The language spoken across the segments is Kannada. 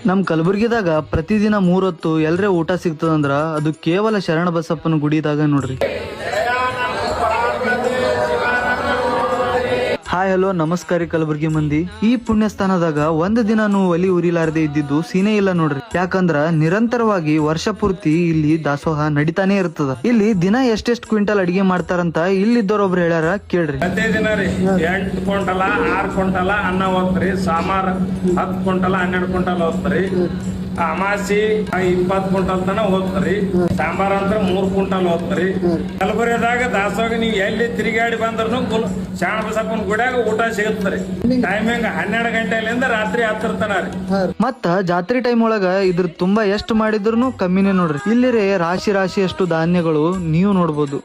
ನಮ್ ಕಲಬುರ್ಗಿದಾಗ ಪ್ರತಿದಿನ 3 ಹೊತ್ತು ಎಲ್ರೇ ಊಟ ಸಿಗ್ತದಂದ್ರ ಅದು ಕೇವಲ ಶರಣ ಬಸಪ್ಪನ ಗುಡಿದಾಗ ನೋಡ್ರಿ. ಹಾಯ್ ಹಲೋ ನಮಸ್ಕಾರ ಕಲಬುರ್ಗಿ ಮಂದಿ. ಈ ಪುಣ್ಯ ಸ್ಥಾನದಾಗ ಒಂದ್ ದಿನಾನು ಒಲಿ ಉರಿಲಾರದೆ ಇದ್ದಿದ್ದು ಸೀನೆ ಇಲ್ಲ ನೋಡ್ರಿ. ಯಾಕಂದ್ರ ನಿರಂತರವಾಗಿ ವರ್ಷ ಪೂರ್ತಿ ಇಲ್ಲಿ ದಾಸೋಹ ನಡಿತಾನೆ ಇರ್ತದ. ಇಲ್ಲಿ ದಿನ ಎಷ್ಟೆಷ್ಟು ಕ್ವಿಂಟಲ್ ಅಡಿಗೆ ಮಾಡ್ತಾರಂತ ಇಲ್ಲಿದ್ದವ್ರೊಬ್ರು ಹೇಳ್ಯಾರ, ಕೇಳ್ರಿ. ಪ್ರತಿ ದಿನ ರೀ 8 ಕ್ವಿಂಟಲ 6 ಕ್ವಿಂಟಲ ಅನ್ನ ಹೋಗ್ತರಿ, ಸಾಂಬಾರ್ 10 ಕ್ವಿಂಟಲ 12 ಕ್ವಿಂಟಲ್ ಹೋಗ್ತರಿ, ಅಮಾಸಿ 20 ಕ್ವಿಂಟಲ್ ತನ ಹೋಗ್ತರಿ, ಸಾಂಬಾರ್ ಅಂತ 3 ಕ್ವಿಂಟಲ್ ಹೋಗ್ತರಿ. ಕಲಬುರಗಿದಾಗ ದಾಸೋಗ ನೀವು ಎಲ್ಲಿ ತಿರುಗಾಡಿ ಬಂದ್ರು ಶರಣ ಬಸಪ್ಪನ ಗುಡಿಯಾಗ ಊಟ ಸಿಗುತ್ತರಿ. ಟೈಮಿಂಗ್ 12 ಗಂಟೆಲಿಂದ ರಾತ್ರಿ 10 ತನ ರೀ. ಮತ್ತ ಜಾತ್ರೆ ಟೈಮ್ ಒಳಗ ಇದ್ರ ತುಂಬಾ ಎಷ್ಟು ಮಾಡಿದ್ರು ಕಮ್ಮಿನೇ ನೋಡ್ರಿ. ಇಲ್ಲಿರೇ ರಾಶಿ ಅಷ್ಟು ಧಾನ್ಯಗಳು ನೀವು ನೋಡ್ಬೋದು.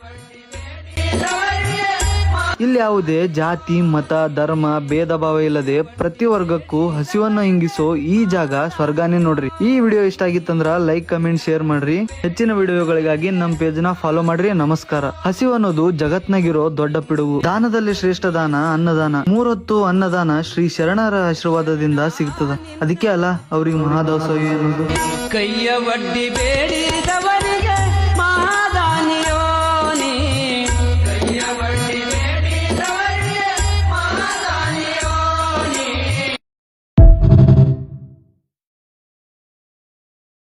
ಇಲ್ಲಿ ಯಾವುದೇ ಜಾತಿ ಮತ ಧರ್ಮ ಭೇದ ಭಾವ ಇಲ್ಲದೆ ಪ್ರತಿ ವರ್ಗಕ್ಕೂ ಹಸಿವನ್ನು ಹಿಂಗಿಸೋ ಈ ಜಾಗ ಸ್ವರ್ಗಾನೇ ನೋಡ್ರಿ. ಈ ವಿಡಿಯೋ ಇಷ್ಟ ಆಗಿತ್ತಂದ್ರ ಲೈಕ್ ಕಮೆಂಟ್ ಶೇರ್ ಮಾಡ್ರಿ. ಹೆಚ್ಚಿನ ವಿಡಿಯೋಗಳಿಗಾಗಿ ನಮ್ ಪೇಜ್ ನ ಫಾಲೋ ಮಾಡ್ರಿ. ನಮಸ್ಕಾರ. ಹಸಿವು ಅನ್ನೋದು ಜಗತ್ನಾಗಿರೋ ದೊಡ್ಡ ಪಿಡುಗು. ದಾನದಲ್ಲಿ ಶ್ರೇಷ್ಠ ದಾನ ಅನ್ನದಾನ. 3 ಹೊತ್ತು ಅನ್ನದಾನ ಶ್ರೀ ಶರಣರ ಆಶೀರ್ವಾದದಿಂದ ಸಿಗ್ತದ. ಅದಕ್ಕೆ ಅಲ್ಲ ಅವ್ರಿಗೆ ಮಹಾದಾಸೋಹಿ ಅನ್ನೋದು. ಕೈಯ ಒಡ್ಡಿ ಬೇಡಿದವರಿಗೆ ಮಹಾದಾಸೋಹ